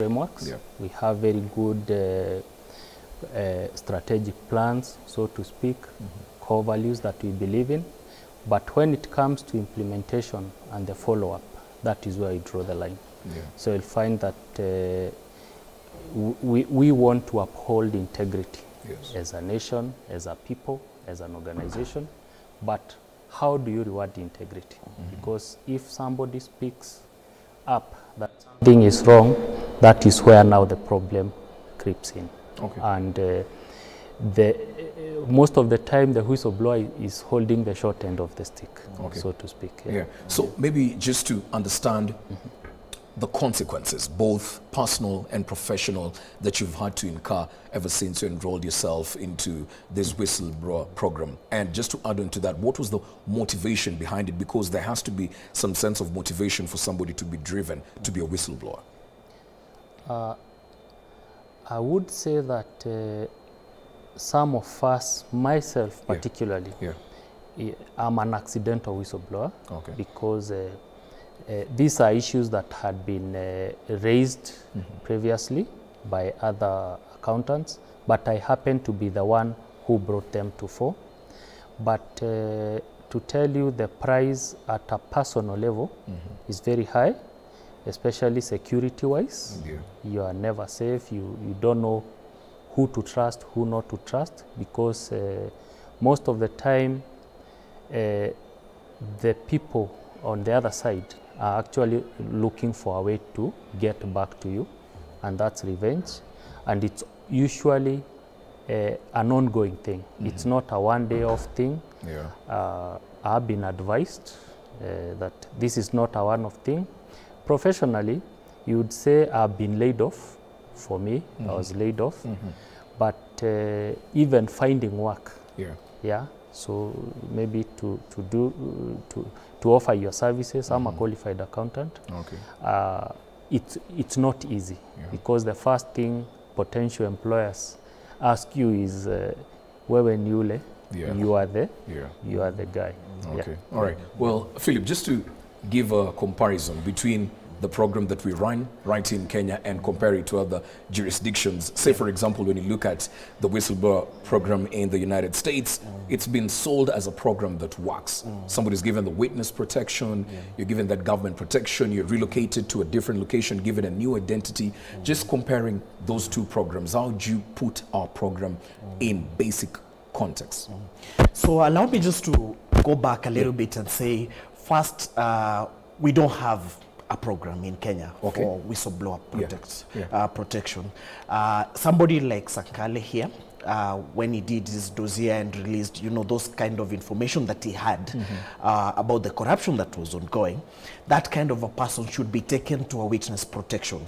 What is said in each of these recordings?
frameworks. We have very good strategic plans, so to speak, core values that we believe in. But when it comes to implementation and the follow-up, that is where I draw the line. So you'll find that we want to uphold integrity as a nation, as a people, as an organization. But how do you reward the integrity? Because if somebody speaks up that something is wrong, that is where now the problem creeps in. And most of the time, the whistleblower is holding the short end of the stick, so to speak. So maybe just to understand the consequences, both personal and professional, that you've had to incur ever since you enrolled yourself into this whistleblower program. And just to add on to that, what was the motivation behind it? Because there has to be some sense of motivation for somebody to be driven to be a whistleblower. I would say that some of us, myself particularly, I'm an accidental whistleblower because these are issues that had been raised previously by other accountants, but I happen to be the one who brought them to fore. But to tell you, the price at a personal level is very high, especially security-wise. You are never safe. You don't know who to trust, who not to trust, because most of the time the people on the other side are actually looking for a way to get back to you, and that's revenge. And it's usually an ongoing thing. It's not a one-day off thing. I've been advised that this is not a one-off thing. Professionally, you would say I've been laid off. For me, I was laid off. But even finding work, so maybe to offer your services, I'm a qualified accountant. It's not easy because the first thing potential employers ask you is, wewe ni ule, you are the guy. All right. Well, Philip, just to give a comparison between the program that we run right in Kenya and compare it to other jurisdictions. Say, for example, when you look at the whistleblower program in the United States, it's been sold as a program that works. Somebody's given the witness protection, you're given that government protection, you're relocated to a different location, given a new identity. Just comparing those two programs, how do you put our program in basic context? So allow me just to go back a little bit and say, first, we don't have a program in Kenya for whistleblower protection. Somebody like Sankale here, when he did his dossier and released, those kind of information that he had about the corruption that was ongoing, that kind of a person should be taken to a witness protection.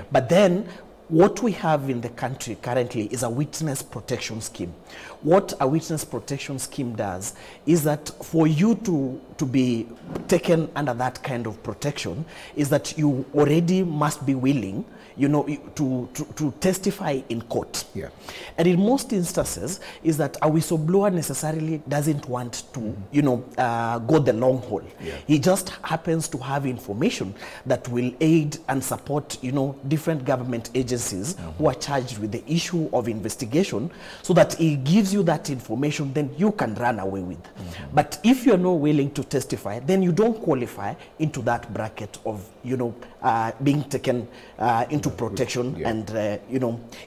But then what we have in the country currently is a witness protection scheme. What a witness protection scheme does is that for you to be taken under that kind of protection is that you already must be willing, to testify in court. And in most instances is that a whistleblower necessarily doesn't want to, go the long haul. He just happens to have information that will aid and support, different government agencies who are charged with the issue of investigation, so that he gives you that information, then you can run away with. But if you're not willing to testify, then you don't qualify into that bracket of, being taken into protection and,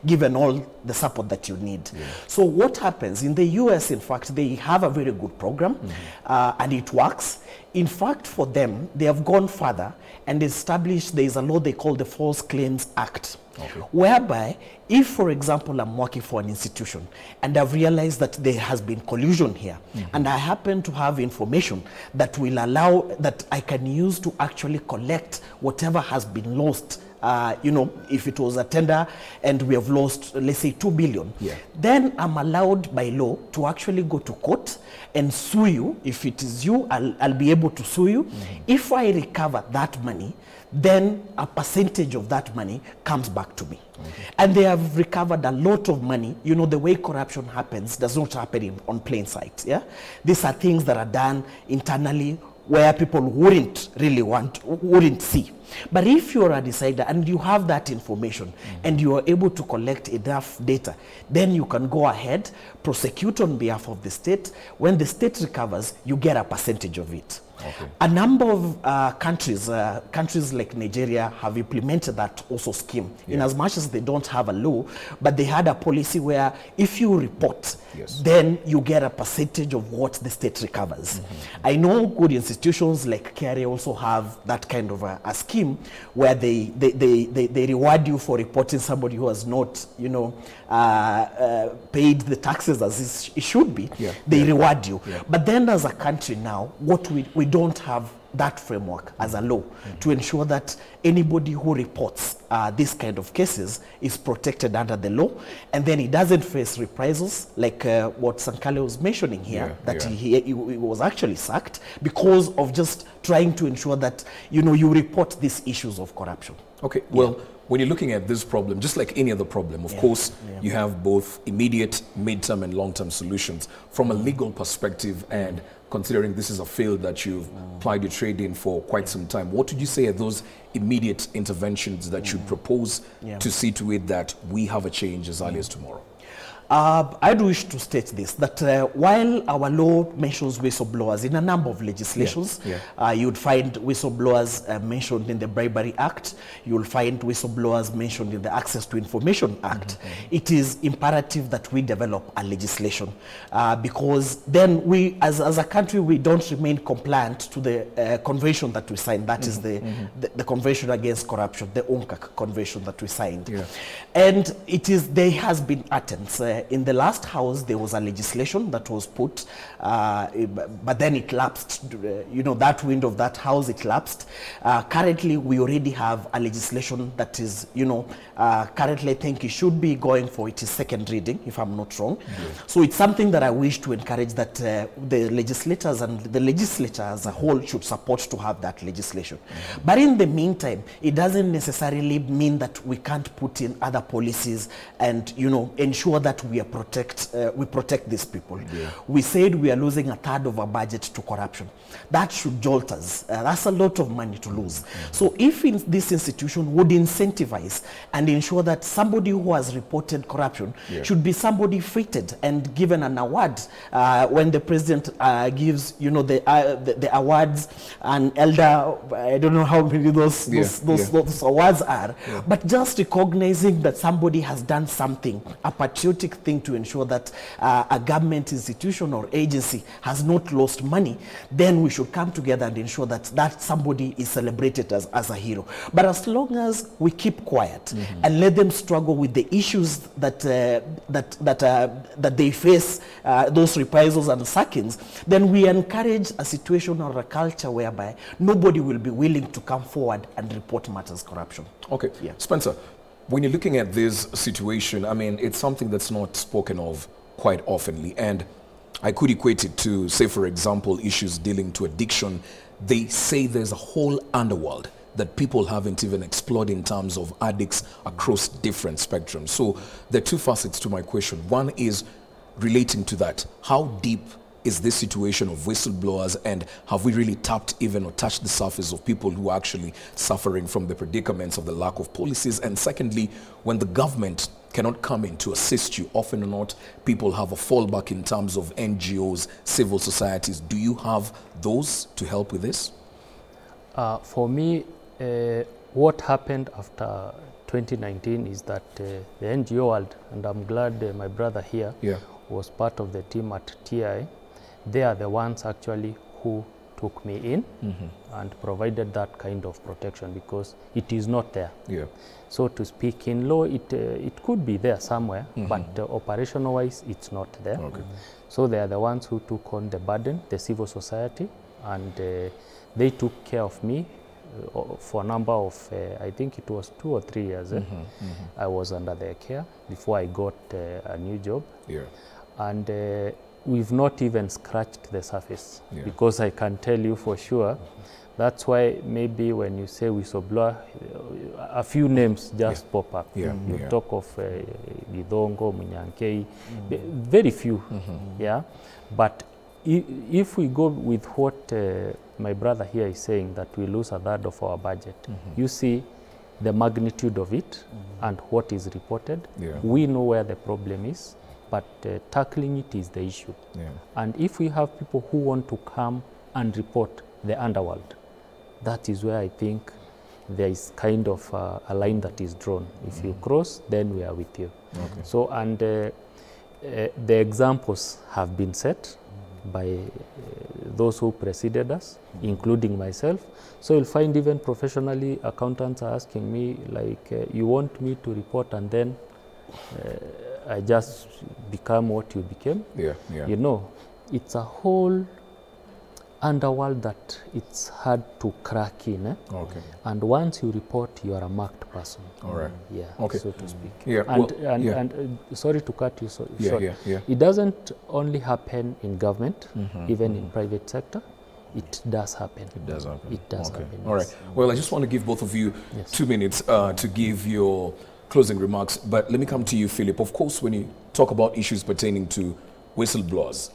given all the support that you need. So what happens in the US, in fact, they have a very good program and it works. In fact, for them, they have gone further and established, there is a law they call the False Claims Act, whereby if, for example, I'm working for an institution and I've realized that there has been collusion here, and I happen to have information that will allow, that I can use to actually collect whatever has been lost, if it was a tender and we have lost, let's say, 2 billion, then I'm allowed by law to actually go to court and sue you. If it is you, I'll be able to sue you. If I recover that money, then a percentage of that money comes back to me. And they have recovered a lot of money. The way corruption happens does not happen on plain sight. These are things that are done internally where people wouldn't really wouldn't see. But if you're a decider and you have that information and you are able to collect enough data, then you can go ahead, prosecute on behalf of the state. When the state recovers, you get a percentage of it. Okay. A number of countries like Nigeria have implemented that also scheme, in as much as they don't have a law, but they had a policy where if you report, then you get a percentage of what the state recovers. I know good institutions like KRA also have that kind of a scheme where they reward you for reporting somebody who has not, you know, paid the taxes as it should be. They reward you. But then as a country now, what we don't have that framework as a law to ensure that anybody who reports this kind of cases is protected under the law, and then he doesn't face reprisals like what Sankale was mentioning here, that he was actually sacked because of just trying to ensure that, you know, you report these issues of corruption. Okay, well, when you're looking at this problem, just like any other problem, of course, you have both immediate, mid-term, and long-term solutions. From a legal perspective, and considering this is a field that you've plied your trade in for quite some time, what would you say are those immediate interventions that you propose to see to it that we have a change as early as tomorrow? I do wish to state this, that while our law mentions whistleblowers in a number of legislations, you'd find whistleblowers mentioned in the Bribery Act, you'll find whistleblowers mentioned in the Access to Information Act. It is imperative that we develop a legislation because then we, as a country, we don't remain compliant to the convention that we signed. That is the Convention Against Corruption, the UNCAC convention that we signed. And there has been attempts. In the last house, there was a legislation that was put, but then it lapsed. You know, that window of that house, it lapsed. Currently, we already have a legislation that is, you know, currently I think it should be going for its second reading, if I'm not wrong. So it's something that I wish to encourage that the legislators and the legislature as a whole should support to have that legislation. But in the meantime, it doesn't necessarily mean that we can't put in other policies and, you know, ensure that we protect these people. We said we are losing a third of our budget to corruption. That should jolt us. That's a lot of money to lose. So if this institution would incentivize and ensure that somebody who has reported corruption should be somebody feted and given an award when the president gives, you know, the awards, an elder, I don't know how many those awards are, but just recognizing that somebody has done something, a patriotic thing to ensure that a government institution or agency has not lost money, then we should come together and ensure that somebody is celebrated as a hero. But as long as we keep quiet and let them struggle with the issues that they face, those reprisals and sackings, then we encourage a situation or a culture whereby nobody will be willing to come forward and report matters corruption. Okay, Spencer, when you're looking at this situation, I mean, it's something that's not spoken of quite oftenly, and I could equate it to, say, for example, issues dealing to addiction. They say there's a whole underworld that people haven't even explored in terms of addicts across different spectrums. So there are two facets to my question. One is relating to that. How deep is this situation of whistleblowers, and have we really tapped even or touched the surface of people who are actually suffering from the predicaments of the lack of policies? And secondly, when the government cannot come in to assist you, often or not, people have a fallback in terms of NGOs, civil societies. Do you have those to help with this? For me, what happened after 2019 is that the NGO world, and I'm glad my brother here was part of the team at TI, they are the ones actually who took me in and provided that kind of protection, because it is not there. So to speak, in law, it could be there somewhere, but operational-wise, it's not there. So they are the ones who took on the burden, the civil society, and they took care of me for a number of, I think it was 2 or 3 years. I was under their care before I got a new job. And we've not even scratched the surface, because I can tell you for sure, that's why maybe when you say whistleblower, a few names just pop up. You talk of Gidongo, Munyankei, very few, but if we go with what my brother here is saying, that we lose a third of our budget, you see the magnitude of it and what is reported. We know where the problem is, but tackling it is the issue. And if we have people who want to come and report the underworld, that is where I think there is kind of a line that is drawn. If you cross, then we are with you. So, and the examples have been set by those who preceded us, including myself. So you'll find even professionally, accountants are asking me, like, you want me to report and then I just become what you became? You know, it's a whole underworld that it's hard to crack in. And once you report, you are a marked person. So to speak. And sorry to cut you short. It doesn't only happen in government, even in private sector. It does happen. It does happen. It does happen. All right. Well, I just want to give both of you 2 minutes to give your closing remarks. But let me come to you, Philip. Of course, when you talk about issues pertaining to whistleblowers,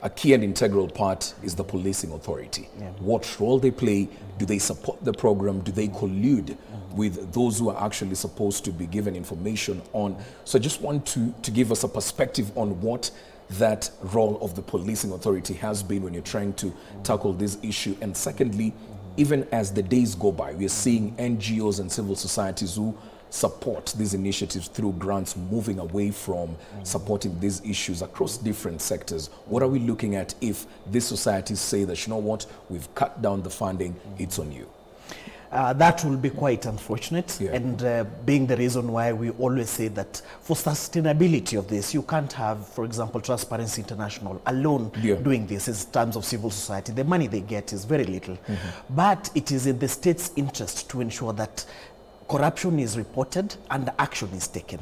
a key and integral part is the policing authority. What role they play? Do they support the program? Do they collude with those who are actually supposed to be given information on? So I just want to give us a perspective on what that role of the policing authority has been when you're trying to tackle this issue. And secondly, even as the days go by, we are seeing NGOs and civil societies who support these initiatives through grants moving away from supporting these issues across different sectors. What are we looking at if these societies say that, you know what, we've cut down the funding, it's on you? That will be quite unfortunate, and being the reason why we always say that for sustainability of this, you can't have, for example, Transparency International alone doing this in terms of civil society. The money they get is very little, but it is in the state's interest to ensure that corruption is reported and action is taken.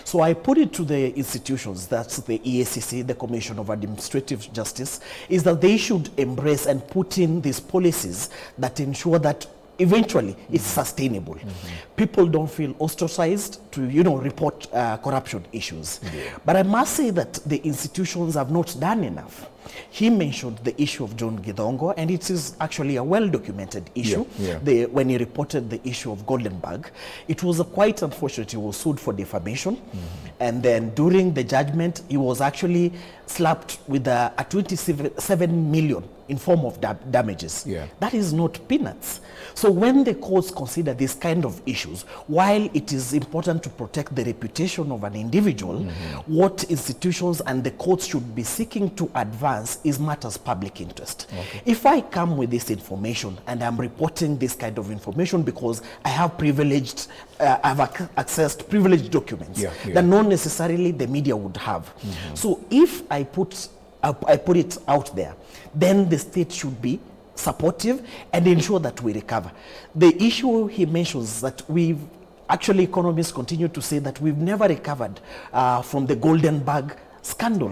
So I put it to the institutions, that's the EACC, the Commission of Administrative Justice, is that they should embrace and put in these policies that ensure that eventually it's sustainable. People don't feel ostracized to, you know, report corruption issues. But I must say that the institutions have not done enough. He mentioned the issue of John Githongo, and it is actually a well-documented issue. When he reported the issue of Goldenberg, it was quite unfortunate. He was sued for defamation, and then during the judgment, he was actually slapped with a 27 million in form of damages. That is not peanuts. So when the courts consider this kind of issues, while it is important to protect the reputation of an individual, what institutions and the courts should be seeking to advance is matters public interest. If I come with this information and I'm reporting this kind of information because I have privileged, I've accessed privileged documents that not necessarily the media would have. So if I put it out there, then the state should be supportive and ensure that we recover. The issue he mentions that we've actually, economists continue to say that we've never recovered from the Goldenberg scandal.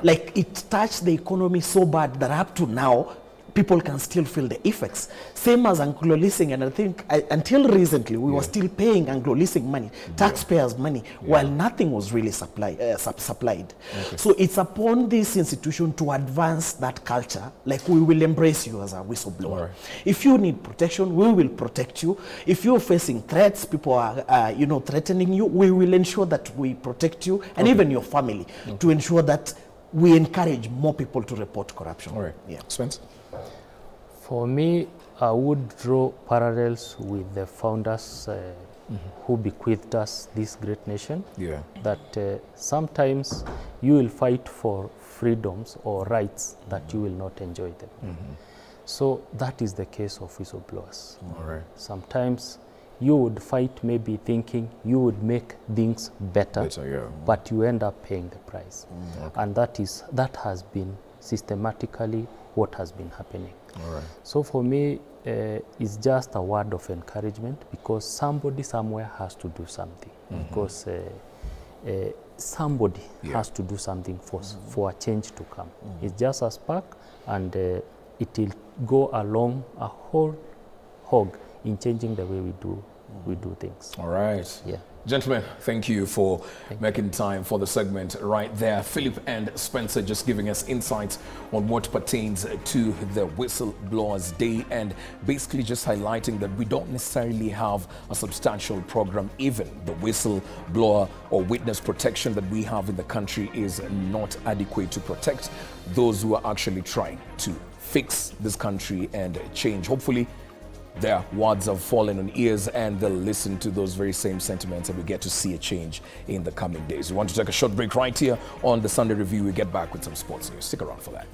Like, it touched the economy so bad that up to now people can still feel the effects. Same as Anglo-leasing, and I think until recently we were still paying Anglo-leasing money, taxpayers' money, while nothing was really supplied. So it's upon this institution to advance that culture, like we will embrace you as a whistleblower. If you need protection, we will protect you. If you're facing threats, people are you know, threatening you, we will ensure that we protect you and even your family to ensure that we encourage more people to report corruption. Spence? For me, I would draw parallels with the founders who bequeathed us this great nation. That sometimes you will fight for freedoms or rights that you will not enjoy them. So that is the case of whistleblowers. Sometimes you would fight maybe thinking you would make things better, but you end up paying the price. And that has been systematically what has been happening. So for me, it's just a word of encouragement, because somebody somewhere has to do something. Because somebody has to do something for a change to come. It's just a spark, and it will go along a whole hog in changing the way we do we do things. All right. Yeah. Gentlemen, thank you for making time for the segment right there. Philip and Spencer just giving us insights on what pertains to the Whistleblowers Day, and basically just highlighting that we don't necessarily have a substantial program. Even the whistleblower or witness protection that we have in the country is not adequate to protect those who are actually trying to fix this country and change. Hopefully, their words have fallen on ears and they'll listen to those very same sentiments, and we get to see a change in the coming days. We want to take a short break right here on the Sunday Review. We get back with some sports news. Stick around for that.